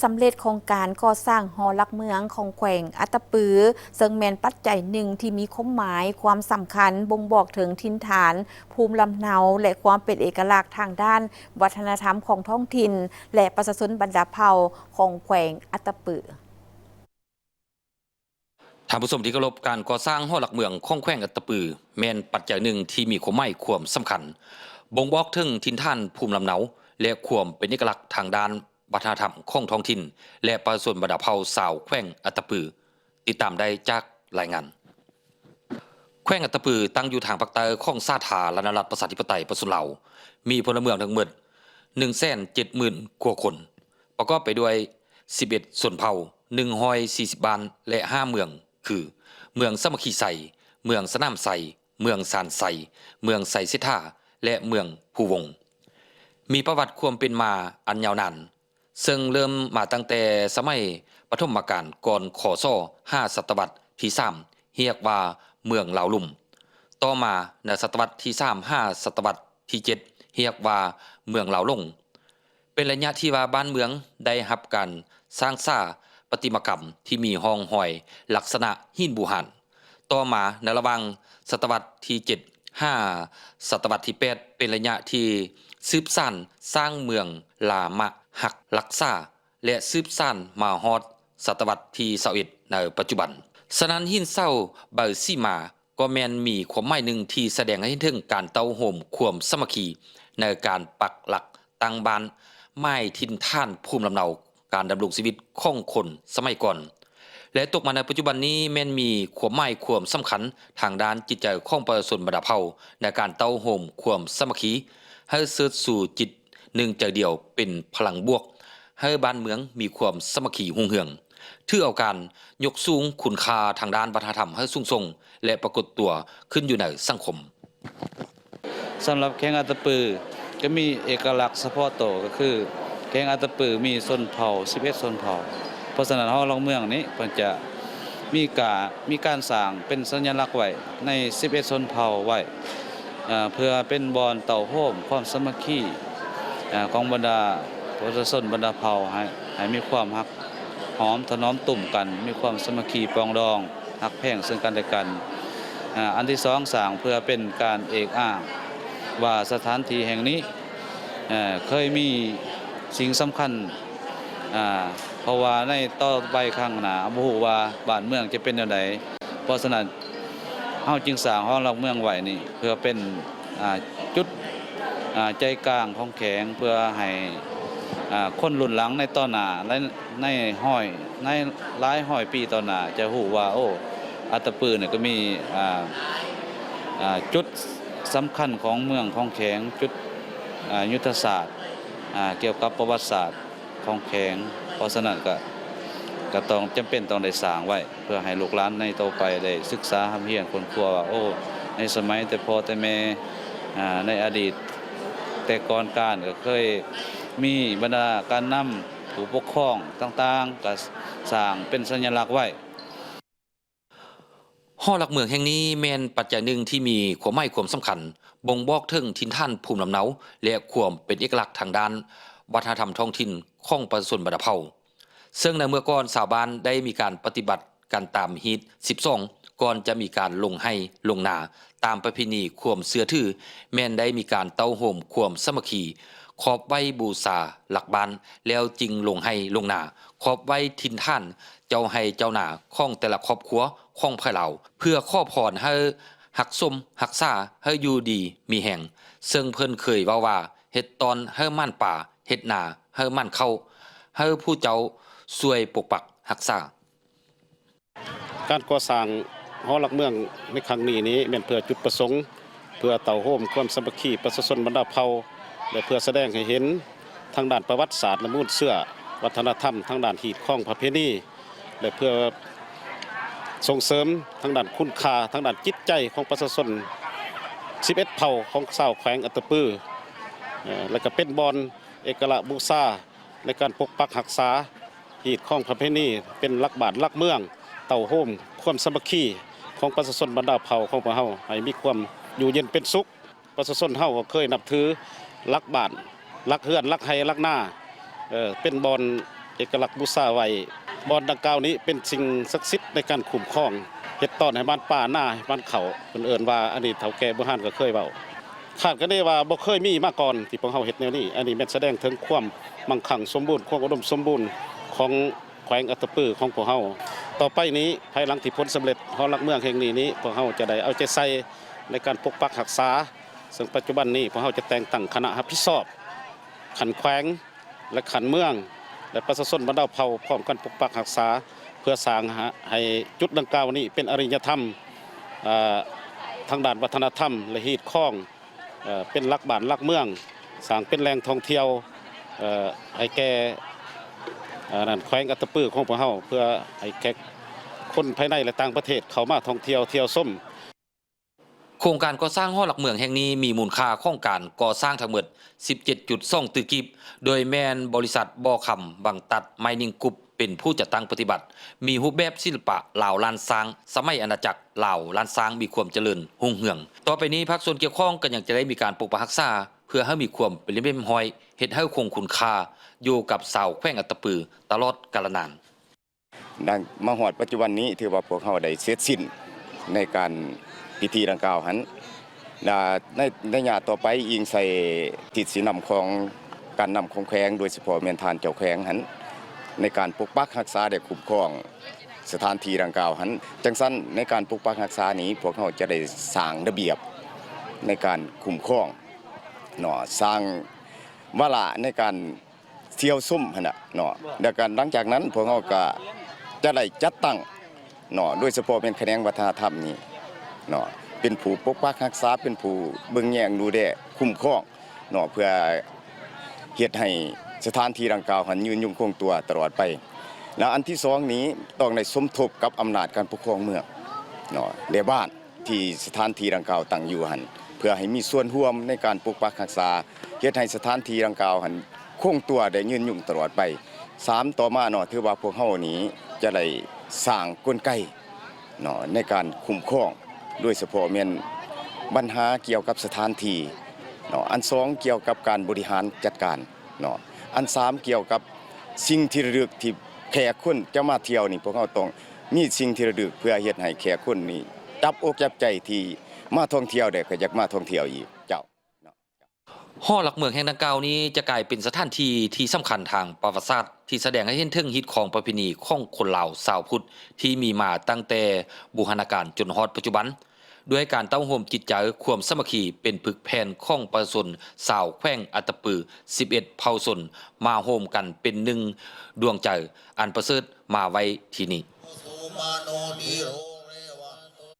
สำเร็จโครงการก่อสร้างหอลักเมืองของแขวงอัตตปือซึ่งแมนปัจจัยหนึ่งที่มีความหมายความสำคัญบ่งบอกถึงถิ่นฐาน ภูมิลำเนาและความเป็นเอกลักษณ์ทางด้านวัฒนธรรมของท้องถิ่น และประชาชนบรรดาเผ่าของแขวงอัตตปือท่านผู้ชมที่เคารพการก่อสร้างหอหลักเมืองของแขวงอัตตปือแม่นปัจจัยหนึ่งที่มีความหมายความสำคัญบ่งบอกถึงถิ่นฐานภูมิลำเนาและความเป็นเอกลักษณ์ทางด้านวัฒนธรรมของท้องถิ่นและประชาชนบรรดาเผ่าชาวแขวงอัตตปือติดตามได้จากรายงานแขวงอัตตปือตั้งอยู่ทางภาคใต้ของสาธารณรัฐประชาธิปไตยประชาชนลาวมีพลเมืองทั้งหมด 170,000 กว่าคนประกอบไปด้วย11ชนเผ่า140บ้านและ5เมืองคือเมืองสามัคคีไซเมืองสนามไซเมืองซานไซเมืองไซเซธาและเมืองภูวงมีประวัติความเป็นมาอันยาวนานซึ่งเริ่มมาตั้งแต่สมัยปฐมกาลก่อนคศ5ศตวรรษที่3เรียกว่าเมืองลาวลุ่มต่อมาในศตวรรษที่5ศตวรรษที่7เรียกว่าเมืองลาวลงเป็นระยะที่ว่าบ้านเมืองได้รับการสร้างสร้างประติมากรรมที่มีห้องหอยลักษณะหินบูหันต่อมาในระหว่างศตวรรษที่7 5ศตวรรษที่8เป็นระยะที่สืบสานสร้างเมืองลามะหักลักษาและสืบสานมาฮอดศตวรรษที่21ในปัจจุบันสนั้นหินเศร้าเบอร์ซีมาก็แมนมีความหมายหนึ่งที่แสดงให้ถึงการเต้าโหมความสามัคคีในการปักหลักตั้งบ้านไม้ทินท่านภูมิลำเนาการดำรงชีวิตของคนสมัยก่อนและตกมาในปัจจุบันนี้แม้นมีความหมายความสำคัญทางด้านจิตใจของประชาชนบรรดาเผ่าในการเต้าโหมความสามัคคีให้เสิร์ชสู่จิตหนึ่งใจเดียวเป็นพลังบวกให้บ้านเมืองมีความสามัคคีรุ่งเรืองถือเอาการยกสูงคุณค่าทางด้านวัฒนธรรมให้สูงส่งและปรากฏตัวขึ้นอยู่ในสังคมสำหรับแขวงอัตตปือก็มีเอกลักษณ์เฉพาะตัวก็คือแขวงอัตตปือมีชนเผ่า11ชนเผ่าเพราะฉะนั้นเฮาลองเมืองนี้เพิ่นจะมีการสร้างเป็นสัญลักษณ์ไว้ใน11ชนเผ่าไว้เพื่อเป็นบอนเต่าโฮมความสามัคคีของบรรดาประชาชนบรรดาเผ่าให้มีความรักหอมถนอมตุ่มกันมีความสามัคคีปรองดองรักแพงซึ่งกันและกันอันที่2สร้างเพื่อเป็นการเอกอ้างว่าสถานที่แห่งนี้เคยมีสิ่งสำคัญเพราะว่าในต่อไปข้างหน้าบ่ฮู้ว่าบ้านเมืองจะเป็นแนวใดเพราะฉะนั้นเฮาจึงสร้างหอลักเมืองไว้นี่เพื่อเป็นจุดใจกลางของแขวงเพื่อให้คนรุ่นหลังในต่อหน้าและในหลายร้อยปีต่อหน้าจะฮู้ว่าโอ้อัตตปือเนี่ยก็มีจุดสำคัญของเมืองของแขวงจุดยุทธศาสตร์เกี่ยวกับประวัติศาสตร์ของแขวงเพราะฉะนั้นก็ต้องจำเป็นต้องได้สร้างไว้เพื่อให้ลูกหลานในต่อไปได้ศึกษาหำเฮียนค้นคว้าว่าโอ้ในสมัยแต่พ่อแต่แม่ในอดีตแต่ก่อนการก็เคยมีบรรดาการนำผู้ปกครองต่างๆก็สร้างเป็นสัญลักษณ์ไว้หอหลักเมืองแห่งนี้แม่นปัจจัยหนึ่งที่มีความหมายความสำคัญบ่งบอกถึงถิ่นฐานภูมิลำเนาและความเป็นเอกลักษณ์ทางด้านวัฒนธรรมท้องถิ่นของประชาชนบรรดาเผ่าซึ่งในเมื่อก่อนชาวบ้านได้มีการปฏิบัติการตามฮีต12ก่อนจะมีการลงให้ลงนาตามประเพณีความเชื่อถือแม้นได้มีการเต้าโหมความสามัคคีขอบไว้บูชาหลักบ้านแล้วจึงลงให้ลงนาขอบไว้ถิ่นฐานเจ้าให้เจ้านาของแต่ละครอบครัวของภายเราเพื่อขอพรให้หักสมหักษาให้อยู่ดีมีแห่งซึ่งเพิ่นเคยว่าเฮ็ดตอนให้มั่นป่าเฮ็ดนาให้มั่นเข้าให้ผู้เจ้าช่วยปกปักรักษาการก่อสร้างหอหลักเมืองในครั้งนี้เป็นเพื่อจุดประสงค์เพื่อเต่าโฮมความสามัคคีประชาชนบรรดาเผ่าและเพื่อแสดงให้เห็นทางด้านประวัติศาสตร์และมูลเชื่อวัฒนธรรมทางด้านหีดข้องประเพณีและเพื่อส่งเสริมทางด้านคุณค่าทางด้านจิตใจของประชาชน11เผ่าของชาวแขวงอัตตปือและก็เป็นบอนเอกลักษณ์บูชาในการปกปักรักษาหีดข้องประเพณีเป็นหลักบ้านหลักเมืองเต่าโฮมความสามัคคีของประชาชนบรรดาเผ่าของพวกเฮาให้มีความอยู่เย็นเป็นสุขประชาชนเฮาก็เคยนับถือหลักบ้านหลักเฮือนหลักไห้หลักหน้าเป็นบอน เอกลักษณ์บูชาไว้บอนดังกล่าวนี้เป็นสิ่งศักดิ์สิทธิ์ในการคุ้มครองเฮ็ดต้อนให้บ้านป่าหน้าให้บ้านเขาเพิ่นเอิ้นว่าอันนี้เฒ่าแก่โบราณก็เคยเว้าคาดกันได้ว่าบ่เคยมีมาก่อนที่พวกเฮาเฮ็ดแนวนี้อันนี้แม่นแสดงถึงความมั่งคั่งสมบูรณ์ความอุดมสมบูรณ์ของแขวงอัตตปือของพวกเฮาต่อไปนี้ภายหลังที่ผลสำเร็จหอรักเมืองแห่งนี้พวกเฮาจะได้เอาใจใส่ในการปกปักรักษาซึ่งปัจจุบันนี้พวกเฮาจะแต่งตั้งคณะรับผิดชอบขันแขวงและขันเมืองและประชาชนบรรดาเผ่าพร้อมกันปกปักรักษาเพื่อสร้างให้จุดดังกล่าวนี้เป็นอริยธรรมทางด้านวัฒนธรรมและฮีตข้องเป็นหลักบ้านหลักเมืองสร้างเป็นแหล่งท่องเที่ยวให้แก่นั่นแขวงอัตตปือของพวกเฮาเพื่อให้แก่คนภายในและต่างประเทศเข้ามาท่องเที่ยวชม โครงการก่อสร้างหอหลักเมืองแห่งนี้มีมูลค่าของการก่อสร้างทั้งหมด 17.2 ตึกกิบโดยแมนบริษัทบ่อคำบังตัดไมนิงกรุ๊ปเป็นผู้จัดตั้งปฏิบัติมีรูปแบบศิลปะลาวล้านช้างสมัยอาณาจักรลาวล้านช้างมีความเจริญรุ่งเรืองต่อไปนี้ภาคส่วนเกี่ยวข้องก็ยังจะได้มีการปกปักรักษาเพื่อให้มีความเป็นเล่มห้อยเฮ็ดให้คงคุณค่าอยู่กับชาวแขวงอัตตปือตลอดกาลนานดังมาฮอดปัจจุบันนี้ถือว่าพวกเฮาได้เสร็จสิ้นในการพิธีดังกล่าวหันในญาต่อไปอิงใส่ทิศสีนำของการนำของแขวงโดยเฉพาะแม่นทานเจ้าแขวงหันในการปกปักรักษาได้คุ้มครองสถานที่ดังกล่าวหันจังซั่นในการปกปักรักษานี้พวกเฮาจะได้สร้างระเบียบในการคุ้มครองเนาะสร้างวาระในการเที่ยวซุ่มหั่นน่ะเนาะแล้วก็หลังจากนั้นพวกเฮาก็จะได้จัดตั้งเนาะโดยเฉพาะเป็นแขนงวัฒนธรรมนี้เนาะเป็นผู้ปกปักรักษาเป็นผู้เบิ่งแยงดูแลคุ้มครองเนาะเพื่อเฮ็ดให้สถานที่ดังกล่าวหันยืนยงคงตัวตลอดไปแล้วอันที่2นี้ต้องได้สมทบกับอำนาจการปกครองเมืองเนาะในบ้านที่สถานที่ดังกล่าวตั้งอยู่หันเพื่อให้มีส่วนร่วมในการปกปักรักษาเฮ็ดให้สถานที่ดังกล่าวหันคงตัวได้ยืนยงตลอดไป3ต่อมาเนาะถือว่าพวกเฮานี้จะได้สร้างกลไกเนาะในการคุ้มครองโดยเฉพาะแม่นปัญหาเกี่ยวกับสถานที่เนาะอัน2เกี่ยวกับการบริหารจัดการเนาะอัน3เกี่ยวกับสิ่งที่ระลึกที่แขกคนจะมาเที่ยวนี่พวกเฮาต้องมีสิ่งที่ระลึกเพื่อเฮ็ดให้แขกคนนี้จับอกจับใจที่มาท่องเที่ยวได้ก็อยากมาท่องเที่ยวอีกเจ้าหอหลักเมืองแห่งดังกล่าวนี้จะกลายเป็นสถานที่ที่สำคัญทางประวัติศาสตร์ที่แสดงให้เห็นถึงฮิตของประเพณีของคนลาวชาวพุทธที่มีมาตั้งแต่บูรณาการจนฮอดปัจจุบันด้วยการเต้าโฮมจิตใจความสามัคคีเป็นผึกแผ่นของประชาชนชาวแขวงอัตตปือ11เผ่าชนมาโฮมกันเป็นหนึ่งดวงใจอันประเสริฐมาไว้ที่นี่